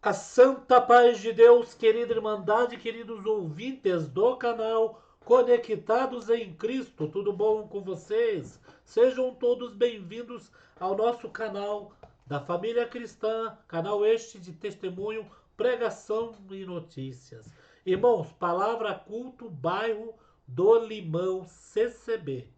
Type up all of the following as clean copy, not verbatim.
A santa paz de Deus, querida Irmandade, queridos ouvintes do canal Conectados em Cristo, tudo bom com vocês? Sejam todos bem-vindos ao nosso canal da família cristã, canal este de testemunho, pregação e notícias. Irmãos, palavra culto, bairro do Limão, CCB.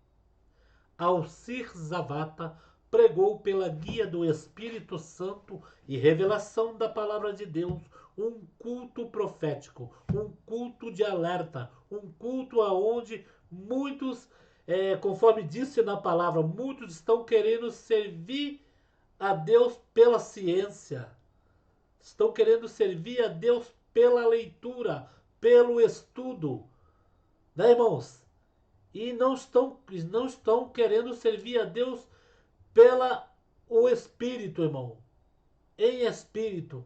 Alcir Zavata pregou pela guia do Espírito Santo e revelação da palavra de Deus um culto profético, um culto de alerta, um culto aonde muitos, conforme disse na palavra, muitos estão querendo servir a Deus pela ciência, estão querendo servir a Deus pela leitura, pelo estudo, né, irmãos? E não estão querendo servir a Deus pela o Espírito, irmão. Em Espírito.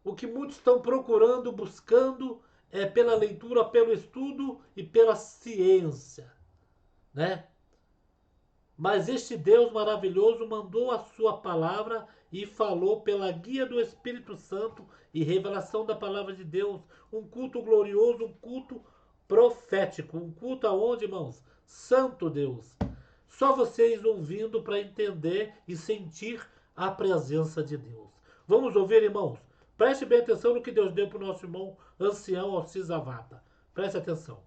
O que muitos estão procurando, buscando, é pela leitura, pelo estudo e pela ciência, né? Mas este Deus maravilhoso mandou a sua palavra e falou pela guia do Espírito Santo e revelação da palavra de Deus, um culto glorioso, um culto profético, um culto aonde, irmãos? Santo Deus. Só vocês ouvindo para entender e sentir a presença de Deus. Vamos ouvir, irmãos? Preste bem atenção no que Deus deu para o nosso irmão ancião Alcides Zavata. Preste atenção.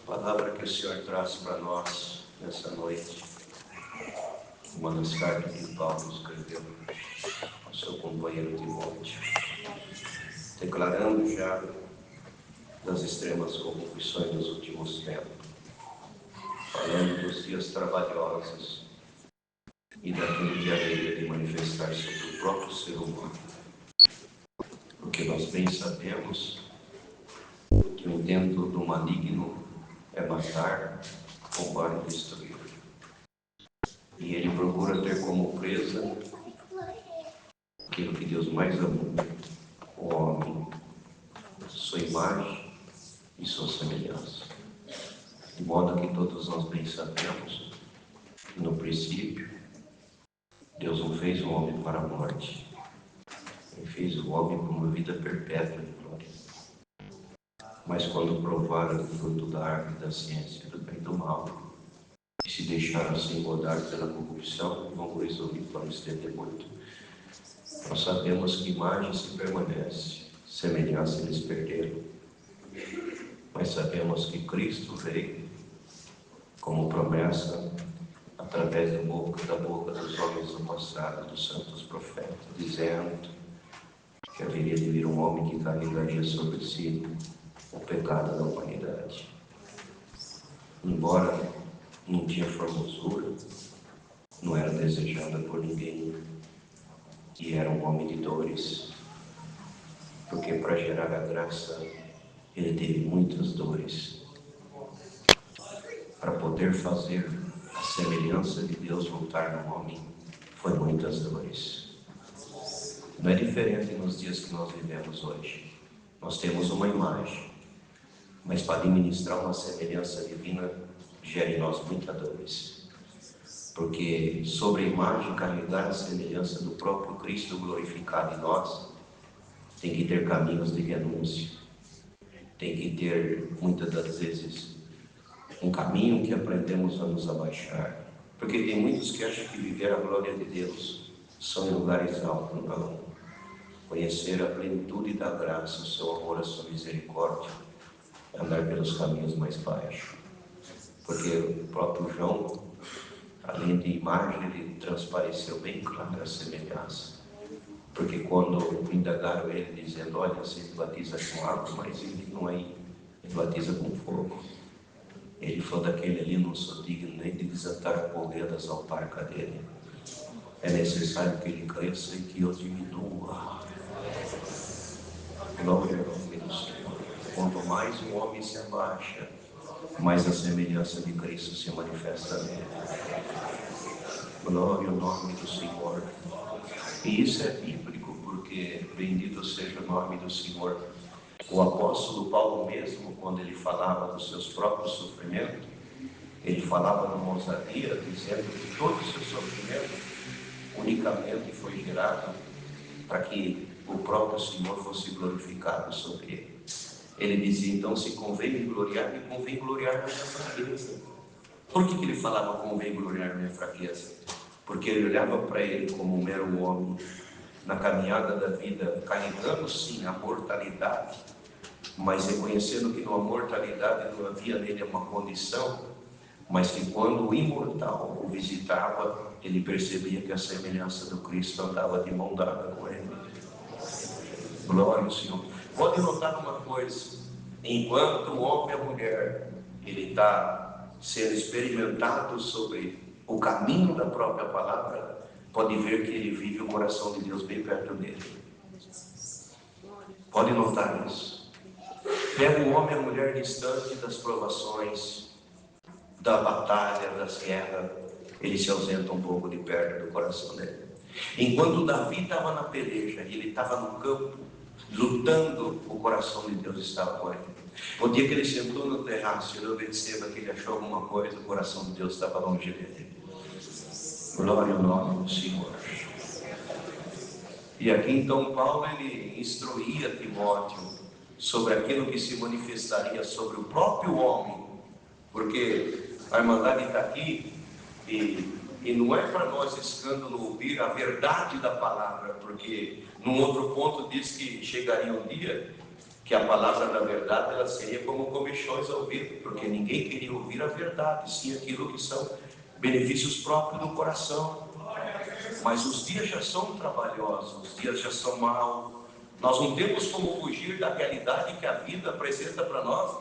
Palavra que o Senhor traz para nós nessa noite, uma das cartas que Paulo escreveu ao seu companheiro Timóteo, declarando já das extremas corrupções dos últimos tempos, falando dos dias trabalhosos e daquilo que haveria de manifestar sobre o próprio ser humano. Porque nós bem sabemos que o intento do maligno é matar, roubar e destruir. E ele procura ter como presa aquilo que Deus mais amou, o homem, sua imagem e sua semelhança. De modo que todos nós bem sabemos que no princípio Deus não fez o homem para a morte, Ele fez o homem para uma vida perpétua de glória. Mas quando provaram o fruto da árvore da ciência do bem e do mal, e se deixaram assim rodar pela corrupção, vão resumir para nos estender muito. Nós sabemos que imagem se permanece, semelhança eles perderam. Mas sabemos que Cristo veio como promessa através da boca dos homens do passado, dos santos profetas, dizendo que haveria de vir um homem que carregaria sobre si o pecado da humanidade. Embora não tinha formosura, não era desejada por ninguém, e era um homem de dores, porque para gerar a graça ele teve muitas dores, para poder fazer a semelhança de Deus voltar no homem, foi muitas dores. Não é diferente nos dias que nós vivemos hoje. Nós temos uma imagem, mas para administrar uma semelhança divina gera em nós muitas dores. Porque sobre a imagem carregar a semelhança do próprio Cristo glorificado em nós, tem que ter caminhos de renúncia, tem que ter, muitas das vezes, um caminho que aprendemos a nos abaixar. Porque tem muitos que acham que viver a glória de Deus são em lugares altos, não. Conhecer a plenitude da graça, o seu amor, a sua misericórdia, andar pelos caminhos mais baixos. Porque o próprio João, além de imagem, ele transpareceu bem clara a semelhança. Porque quando indagaram ele, dizendo, olha, você batiza com água, mas ele não é, ele batiza com fogo. Ele falou, daquele ali não sou digno nem de desatar a correia das alparcas dele. É necessário que ele cresça e que eu diminua. Glória ao nome do Senhor. Quanto mais o homem se abaixa, mais a semelhança de Cristo se manifesta nele. Glória ao nome do Senhor. E isso é bíblico, porque bendito seja o nome do Senhor. O apóstolo Paulo mesmo, quando ele falava dos seus próprios sofrimentos, Ele falava numa ousadia, dizendo que todo o seu sofrimento unicamente foi gerado para que o próprio Senhor fosse glorificado sobre ele. Ele dizia, então, se convém me gloriar na minha fraqueza. Por que ele falava convém gloriar na minha fraqueza? Porque ele olhava para ele como um mero homem, na caminhada da vida, carregando sim a mortalidade, mas reconhecendo que na mortalidade não havia nele uma condição, mas que quando o imortal o visitava, ele percebia que a semelhança do Cristo andava de mão dada com ele. Glória ao Senhor. Pode notar uma coisa, enquanto o homem e a mulher, ele está sendo experimentado sobre o caminho da própria palavra, pode ver que ele vive o coração de Deus bem perto dele. Pode notar isso. Pega o homem e a mulher distante das provações, da batalha, das guerras, ele se ausenta um pouco de perto do coração dele. Enquanto Davi estava na peleja, ele estava no campo, lutando, o coração de Deus estava com ele. O dia que ele sentou no terraço e obedeceu que ele achou alguma coisa, o coração de Deus estava longe dele. Glória ao nome do Senhor. E aqui então Paulo ele instruía Timóteo sobre aquilo que se manifestaria sobre o próprio homem, porque a Irmandade está aqui e não é para nós escândalo ouvir a verdade da palavra, porque num outro ponto diz que chegaria um dia que a palavra da verdade ela seria como comichões ao ouvido, porque ninguém queria ouvir a verdade, sim aquilo que são benefícios próprios do coração. Mas os dias já são trabalhosos, os dias já são maus. Nós não temos como fugir da realidade que a vida apresenta para nós,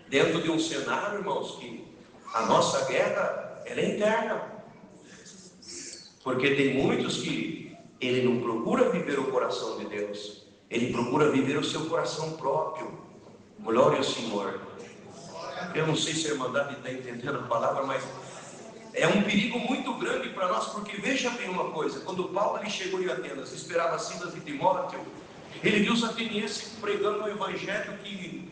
dentro de um cenário, irmãos, que a nossa guerra ela é interna. Porque tem muitos que ele não procura viver o coração de Deus, ele procura viver o seu coração próprio. Glória ao Senhor. Eu não sei se a Irmandade está entendendo a palavra, mas é um perigo muito grande para nós, porque veja bem uma coisa, quando Paulo ele chegou em Atenas, esperava Silas e Timóteo, ele viu os atenienses pregando o evangelho, que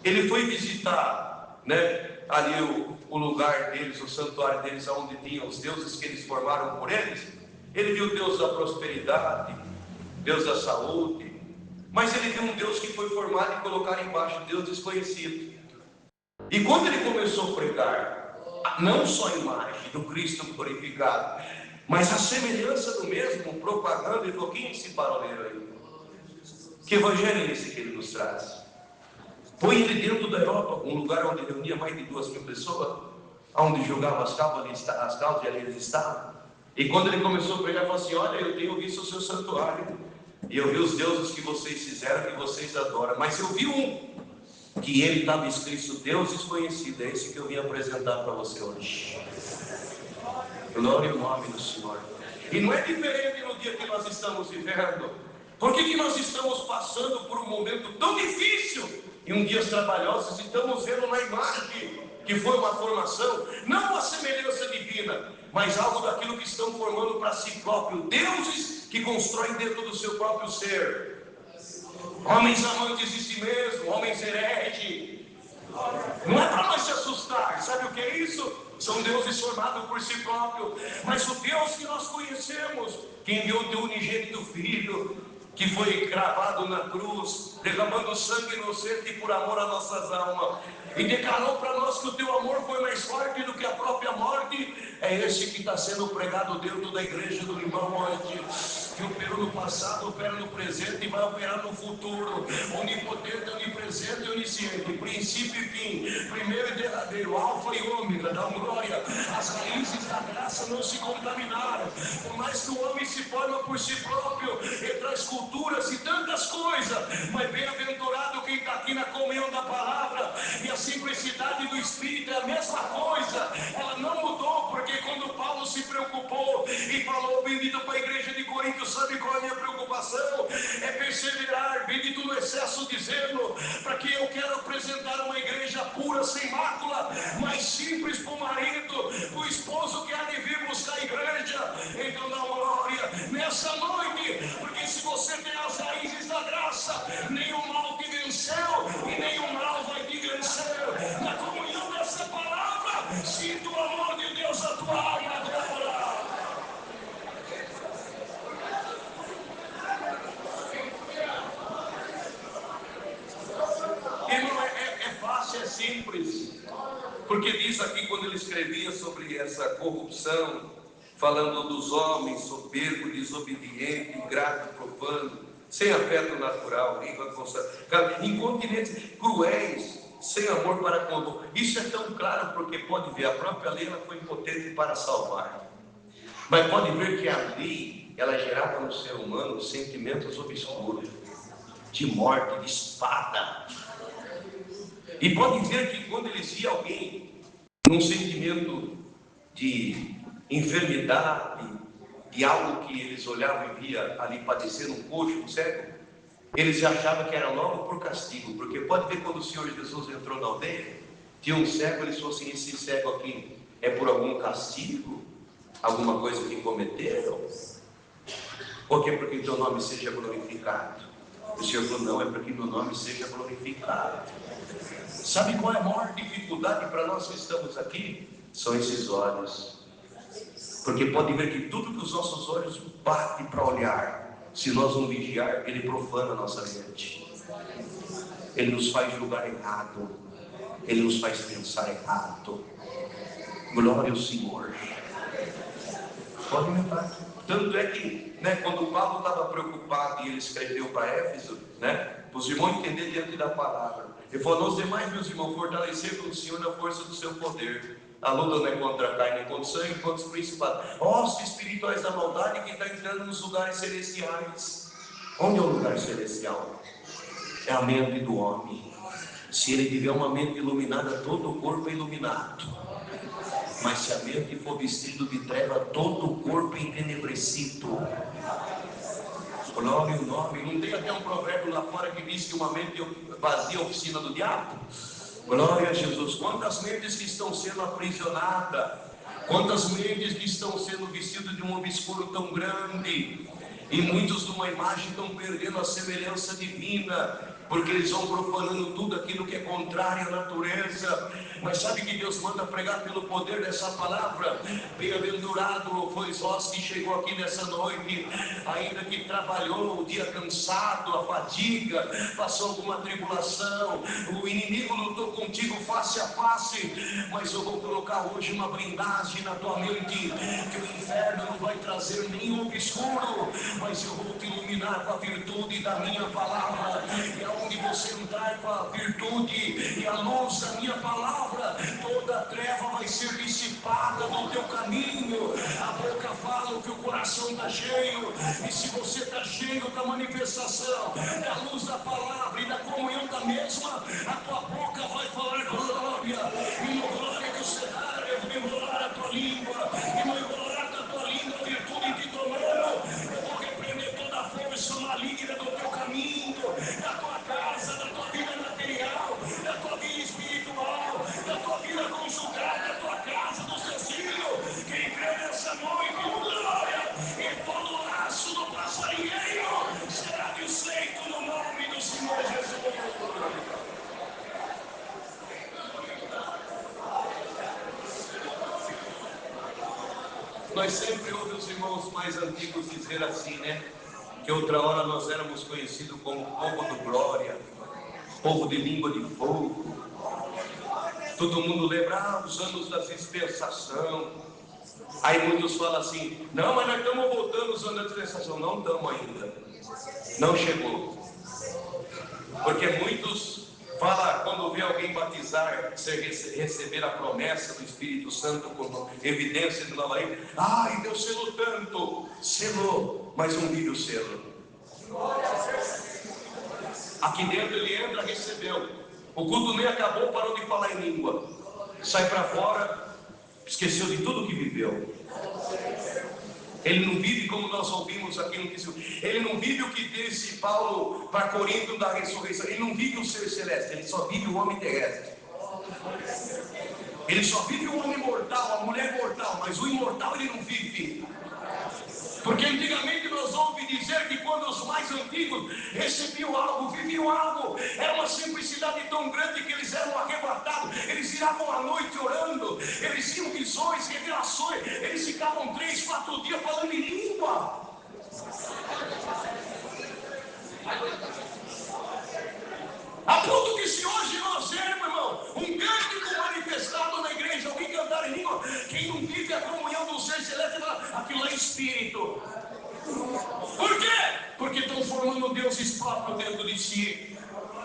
ele foi visitar, né, ali o lugar deles, o santuário deles, onde tinham os deuses que eles formaram por eles. Ele viu o Deus da prosperidade, Deus da saúde, mas ele viu um Deus que foi formado e colocado embaixo, Deus desconhecido. E quando ele começou a pregar, não só a imagem do Cristo glorificado, mas a semelhança do mesmo, propagando, e falou, quem é esse paroleiro aí? Que evangelho é esse que ele nos traz? Põe ele dentro da Europa, um lugar onde reunia mais de 2.000 pessoas, onde jogava as calças e ali eles estavam. E quando ele começou a pregar, ele falou assim, olha, eu tenho visto o seu santuário, e eu vi os deuses que vocês fizeram, que vocês adoram, mas eu vi um, que ele estava escrito Deus desconhecido, é esse que eu vim apresentar para você hoje. Glória ao nome do Senhor. E não é diferente no dia que nós estamos vivendo. Por que nós estamos passando por um momento tão difícil e um dias trabalhosos, e estamos vendo na imagem que foi uma formação, não a semelhança divina, mas algo daquilo que estão formando para si próprio, deuses que constroem dentro do seu próprio ser. Homens amantes de si mesmo, homens hereges. Não é para nós se assustar, sabe o que é isso? São deuses formados por si próprio. Mas o Deus que nós conhecemos, que enviou o teu unigênito Filho, que foi cravado na cruz, derramando sangue inocente por amor às nossas almas, e declarou para nós que o teu amor foi mais forte do que a própria morte, é esse que está sendo pregado dentro da igreja do irmão hoje, que operou no passado, opera no presente e vai operar no futuro, onipotente, onipresente e onisciente, princípio e fim, primeiro e derradeiro, alfa e ômega, dá glória. As raízes da graça não se contaminaram, por mais que o homem se forma por si próprio, ele traz culturas e tantas coisas, mas bem-aventurado quem está aqui na comunhão da palavra, e a simplicidade do Espírito é a mesma coisa, ela não mudou, porque quando Paulo se preocupou e falou, bendito para a igreja de Corinto, sabe qual é a minha preocupação? É perseverar, bendito no excesso de zelo, para que eu quero apresentar uma igreja pura, sem mácula, mais simples para o marido, para o esposo que há de vir buscar a igreja. Então dá glória nessa noite, porque se você tem as raízes da graça, nenhum mal te venceu e nenhum mal vai te vencer. Na comunhão dessa palavra, se dessa corrupção, falando dos homens soberbo, desobediente, ingrato, profano, sem afeto natural, língua consagrada, incontinentes, cruéis, sem amor para com o outro. Isso é tão claro porque pode ver, a própria lei ela foi impotente para salvar. Mas pode ver que a lei, ela gerava no ser humano sentimentos obscuros, de morte, de espada. E pode ver que quando eles viam alguém num sentimento de enfermidade, de algo que eles olhavam e via ali padecer um coxo, um cego, eles achavam que era logo por castigo, porque pode ver quando o Senhor Jesus entrou na aldeia, tinha um cego, eles falaram assim, esse cego aqui é por algum castigo? Alguma coisa que cometeram? Ou que é porque teu nome seja glorificado? O Senhor falou, não, é para que meu nome seja glorificado. Sabe qual é a maior dificuldade para nós que estamos aqui? São esses olhos. Porque pode ver que tudo que os nossos olhos batem para olhar, se nós não vigiar, ele profana a nossa mente. Ele nos faz julgar errado. Ele nos faz pensar errado. Glória ao Senhor. Pode notar. Tanto é que, quando Paulo estava preocupado e ele escreveu para Éfeso, para os irmãos entenderem diante da palavra, ele falou, nós demais, meus irmãos, fortalecer com o Senhor na força do seu poder. A luta não é contra a carne, é contra o sangue, contra os principados. Ossos espirituais da maldade que está entrando nos lugares celestiais. Onde é o lugar celestial? É a mente do homem. Se ele tiver uma mente iluminada, todo o corpo é iluminado. Mas se a mente for vestido de treva, todo o corpo é entenebrecido. Glória ao nome. Não tem até um provérbio lá fora que diz que uma mente vazia é a oficina do diabo? Glória a Jesus. Quantas mentes que estão sendo aprisionadas, quantas mentes que estão sendo vestidas de um obscuro tão grande, e muitos de uma imagem estão perdendo a semelhança divina, porque eles vão profanando tudo aquilo que é contrário à natureza. Mas sabe que Deus manda pregar pelo poder dessa palavra? Bem-aventurado foi vós que chegou aqui nessa noite, ainda que trabalhou o dia cansado, a fadiga, passou alguma tribulação, o inimigo lutou contigo face a face, mas eu vou colocar hoje uma blindagem na tua mente, que o inferno não vai trazer nenhum obscuro, mas eu vou te iluminar com a virtude da minha palavra. E aonde você entrar com a virtude e a luz da minha palavra, toda a treva vai ser dissipada do teu caminho. A boca fala o que o coração está cheio, e se você está cheio da manifestação da luz da palavra e da comunhão da mesma, a tua boca vai falar glória, e no glória que você dá, eu vou enrolar a tua língua, e no enrolar da tua língua, a virtude que tomou, eu vou repreender toda a força maligna do teu caminho, da tua casa, da tua vida material, da tua vida espiritual, da tua vida conjugal, da tua casa, dos teus filhos. Quem crê nessa noite, glória, e todo laço do passarinheiro será desfeito no nome do Senhor Jesus. Nós sempre ouvimos os irmãos mais antigos dizer assim, que outra hora nós éramos conhecidos como povo do glória, povo de língua de fogo. Todo mundo lembra os anos da dispensação. Aí muitos falam assim, não, mas nós estamos voltando os anos da dispensação. Não estamos ainda, não chegou. Porque muitos falam, quando vê alguém batizar, receber a promessa do Espírito Santo como evidência de nova lei, ai, Deus selou tanto, selou, mas não vive o selo. Aqui dentro ele entra, recebeu, o culto nem acabou, parou de falar em língua, sai para fora, esqueceu de tudo que viveu. Ele não vive como nós ouvimos aqui no texto. Ele não vive o que disse Paulo para Corinto da ressurreição. Ele não vive o ser celeste, ele só vive o homem terrestre. Ele só vive o homem mortal, a mulher mortal, mas o imortal ele não vive. Porque antigamente nós ouvimos dizer que quando os mais antigos recebiam algo, viviam algo, era uma simplicidade tão grande que eles eram arrebatados, eles viravam à noite orando, eles tinham visões, revelações, eles ficavam 3, 4 dias falando em língua. A ponto que se hoje nós vemos, irmão, um cântico manifestado na igreja, alguém cantar em língua, quem não vive a comunhão do ser celeste, aquilo é espírito. Por quê? Porque estão formando deuses próprios dentro de si.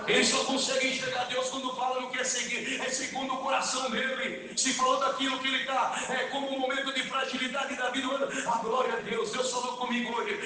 Eles só conseguem enxergar Deus quando fala não quer seguir, é segundo o coração dele. Se falou daquilo que ele está, como um momento de fragilidade da vida, a glória a Deus, Deus falou comigo hoje.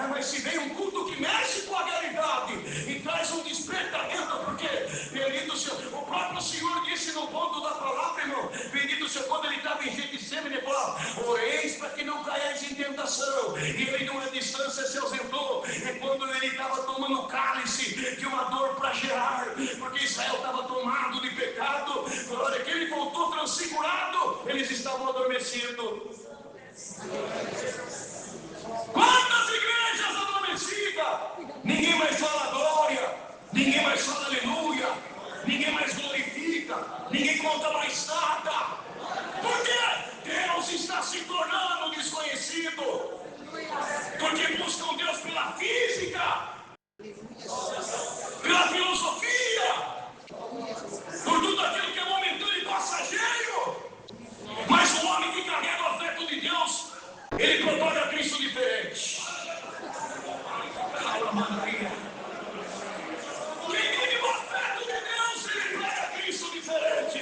Mas se vem um culto que mexe com a realidade e traz um despertamento, porque, bendito Senhor, o próprio Senhor disse no ponto da palavra, irmão, bendito Senhor, quando ele estava em Getsemane, ele falou: oreis para que não caiais em tentação. E ele, numa distância, se ausentou. E quando ele estava tomando o cálice de uma dor para gerar, porque Israel estava tomado de pecado, glória, que ele voltou transfigurado, eles estavam adormecidos. Quantas igrejas adormecidas? Ninguém mais fala glória, ninguém mais fala aleluia, ninguém mais glorifica, ninguém conta mais nada. Por quê? Deus está se tornando desconhecido. Porque buscam Deus pela física, pela filosofia, por tudo aquilo que é momentâneo e passageiro. Mas o homem que carrega o afeto de Deus, ele propaga Cristo diferente. Quem vive o afeto de Deus, ele prega Cristo diferente.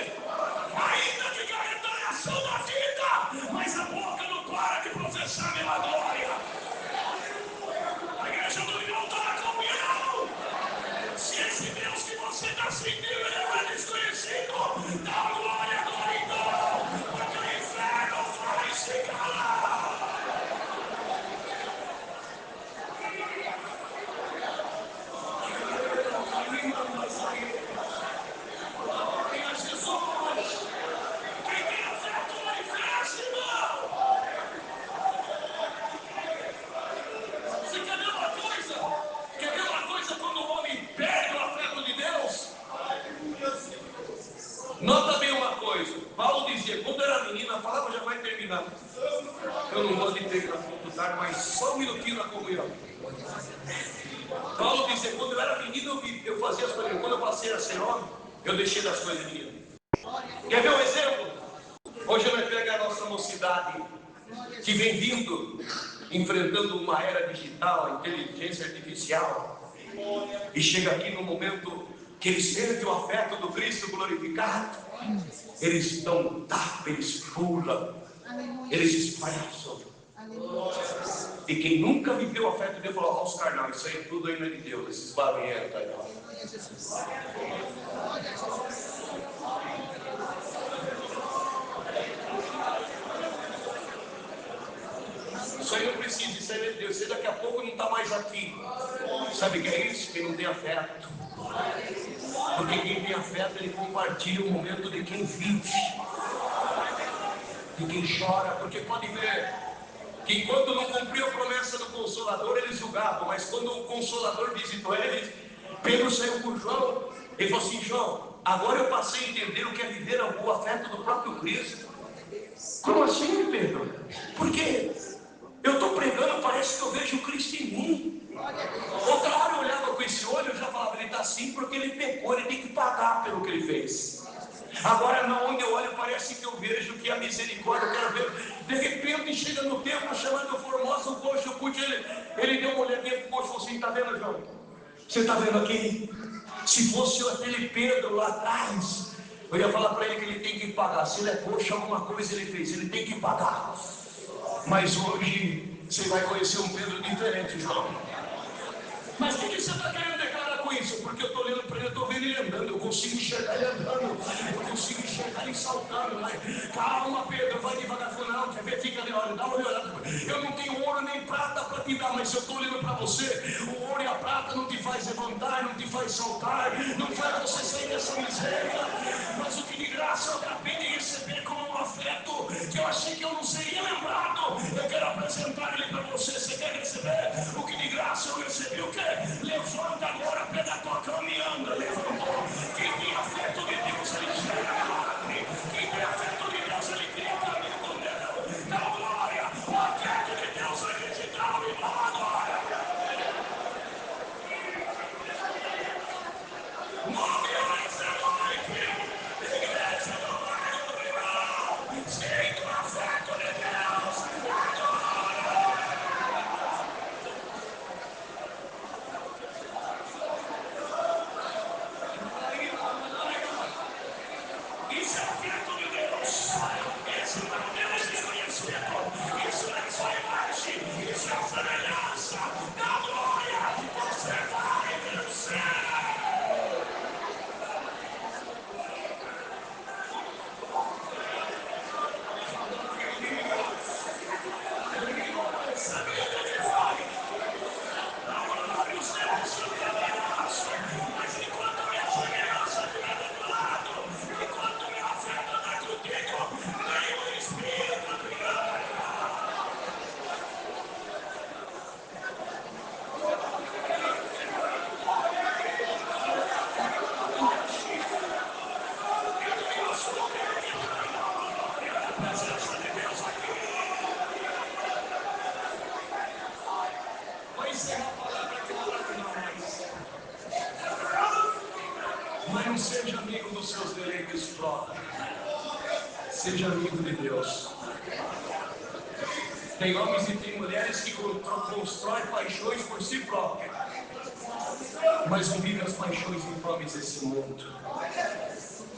Ainda que carregue a ação da vida, mas a boca não para de professar a mesma glória. A igreja do irmão está na comunhão. Se esse Deus que você está sentindo ele é desconhecido, dá glória, glória então, porque o inferno vai se calar. Glória a Jesus. Quem tem afeto manifesta, irmão. Você quer ver uma coisa? Quer ver uma coisa quando o homem perde o afeto de Deus? Nota bem uma coisa. Paulo dizia, quando eu era menina, a palavra já vai terminar. Eu não gosto de terminar muito tarde, mas só um minutinho na comunhão. Paulo dizia, quando eu era menino, eu fazia as coisas. Quando eu passei a ser homem, eu deixei das coisas minhas. Quer ver um exemplo? Hoje nós pegamos a nossa mocidade, que vem vindo, enfrentando uma era digital, a inteligência artificial, e chega aqui no momento que eles sentem o afeto do Cristo glorificado, eles dão tapa, eles pulam, eles expressam. E quem nunca viveu o afeto de Deus falou: ó, os carnais, isso aí tudo ainda é de Deus, esses barulhentos aí. Isso aí não precisa, isso aí é de Deus. Você daqui a pouco não está mais aqui. Sabe o que é isso? Quem não tem afeto. Porque quem tem afeto, ele compartilha o momento de quem vive, de quem chora. Porque pode ver que quando não cumpriu a promessa do Consolador, eles julgavam. Mas quando o Consolador visitou eles, Pedro saiu com João. Ele falou assim: João, agora eu passei a entender o que é viver o afeto do próprio Cristo. Como assim, Pedro? Porque eu estou pregando, parece que eu vejo Cristo em mim. Outra hora eu olhava com esse olho, eu já falava, ele está assim porque ele pecou, ele tem que pagar pelo que ele fez. Agora não, onde eu olho, parece que eu vejo que a misericórdia, eu quero ver. De repente chega no templo chamando Formosa, o coxo, ele deu uma olhadinha pro coxo e falou assim: está vendo, João? Você está vendo aqui? Se fosse aquele Pedro lá atrás, eu ia falar para ele que ele tem que pagar. Se ele é coxo, alguma coisa ele fez, ele tem que pagar. Mas hoje você vai conhecer um Pedro diferente, João. Mas o que você está querendo declarar com isso? Porque eu estou olhando para ele, eu estou vendo ele andando, eu consigo enxergar ele andando, eu consigo enxergar ele saltando. Vai. Calma, Pedro, vai devagar, não, quer ver? Fica ali, olha, dá uma olhada. Eu não tenho ouro nem prata para te dar, mas eu estou olhando para você. O ouro e a prata não te faz levantar, não te faz saltar, não faz você sair dessa miséria. Mas o que de graça eu acabei de receber como um afeto, que eu achei que eu não seria lembrado. Eu quero apresentar ele para você. Você quer receber? O que de graça eu recebi, o quê? Levanta agora, pega a tua cama e anda. Levantou. Quem tem afeto de Deus, ele chega milagre. Quem tem afeto de Deus, ele cria caminho com Deus. Dá glória. O afeto de Deus vai visitar o irmão agora. Move essa noite. Igreja do bairro do irmão. Sinta o afeto de Não seja amigo dos seus deleites próprios. Seja amigo de Deus. Tem homens e tem mulheres que constroem paixões por si próprios, mas não vivem as paixões infames desse mundo.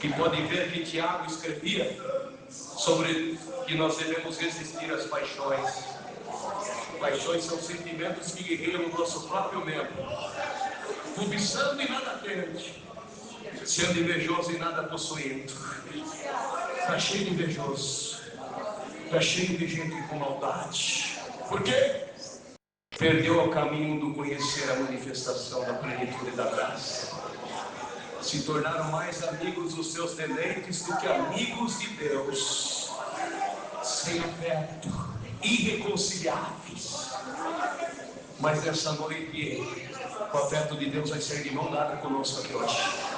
E podem ver que Tiago escrevia sobre que nós devemos resistir às paixões. Paixões são sentimentos que guerreiam no nosso próprio membro, cobiçando e nada tente, sendo invejoso e nada possuindo. Está cheio de invejoso, está cheio de gente com maldade. Por quê? Perdeu o caminho do conhecer a manifestação da plenitude da graça. Se tornaram mais amigos dos seus deleites do que amigos de Deus, sem afeto, irreconciliáveis. Mas nessa noite, o afeto de Deus vai ser de mão dada conosco aqui hoje.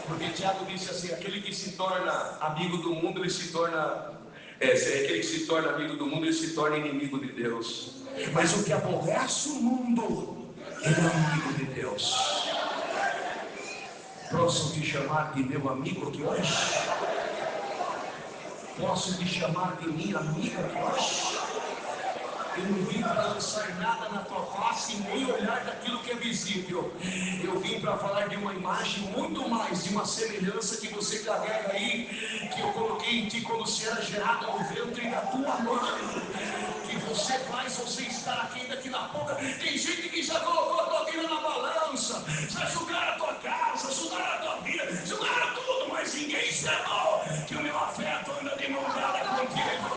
Porque Tiago disse assim: aquele que se torna amigo do mundo, ele se torna. Aquele que se torna amigo do mundo, ele se torna inimigo de Deus. Mas o que aborrece o mundo, ele é amigo de Deus. Posso te chamar de meu amigo aqui hoje? Posso te chamar de minha amiga aqui hoje? Eu não vim para lançar nada na tua face, nem olhar daquilo que é visível. Eu vim para falar de uma imagem muito mais, de uma semelhança que você carrega aí, que eu coloquei em ti quando você era gerado no ventre da tua mãe. Que você faz você estar aqui daqui na boca. Tem gente que já colocou a tua vida na balança, já julgaram a tua casa, julgaram a tua vida, julgaram tudo, mas ninguém ensinou que o meu afeto anda de mão dada contigo.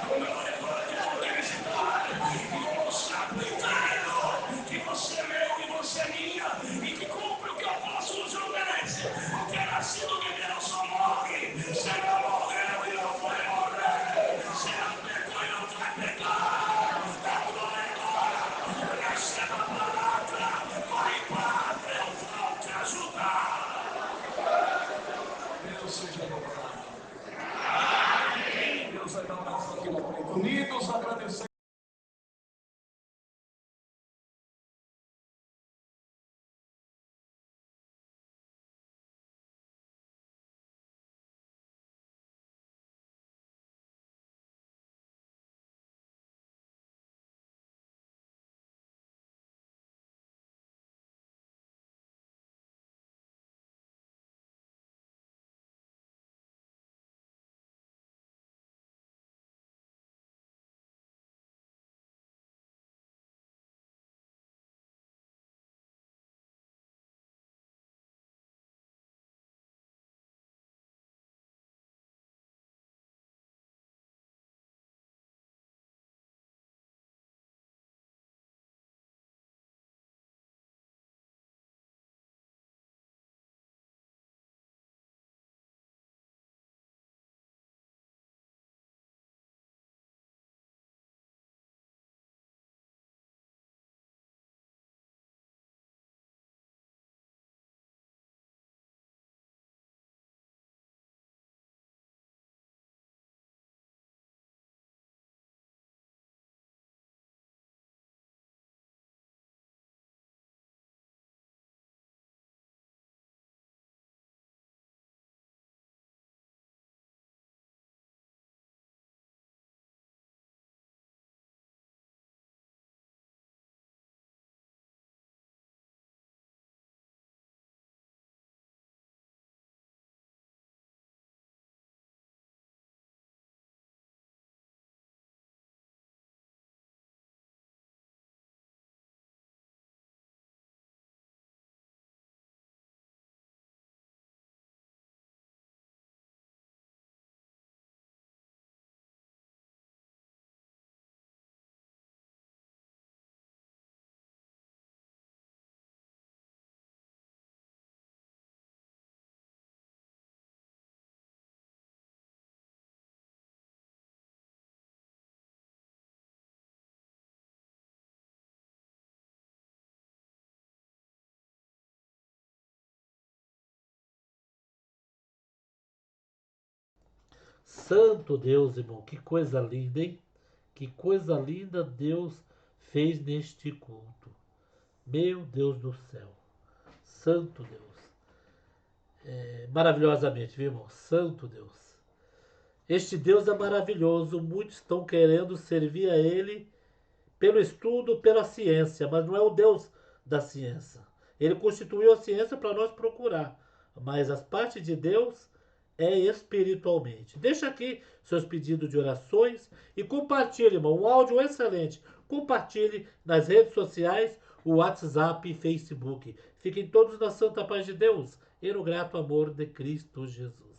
O meu levante de felicidade. E eu mostrar pro inferno que você é meu e você é minha, e que cumpre o que o apóstolo João merece. O que é nascido de Deus só morre. Se não morreu e não vai morrer, se não pecou e não vai pecar, agora receba a palavra, vai em paz, eu vou te ajudar. Deus seja louvado. Deus vai dar uma oração aqui na frente. Unidos agradecendo. Santo Deus, irmão, que coisa linda, hein? Que coisa linda Deus fez neste culto. Meu Deus do céu. Santo Deus. maravilhosamente, viu, irmão? Santo Deus. Este Deus é maravilhoso. Muitos estão querendo servir a Ele pelo estudo, pela ciência, mas não é o Deus da ciência. Ele constituiu a ciência para nós procurar, mas as partes de Deus é espiritualmente. Deixa aqui seus pedidos de orações e compartilhe, irmão. Um áudio excelente. Compartilhe nas redes sociais, o WhatsApp e Facebook. Fiquem todos na santa paz de Deus e no grato amor de Cristo Jesus.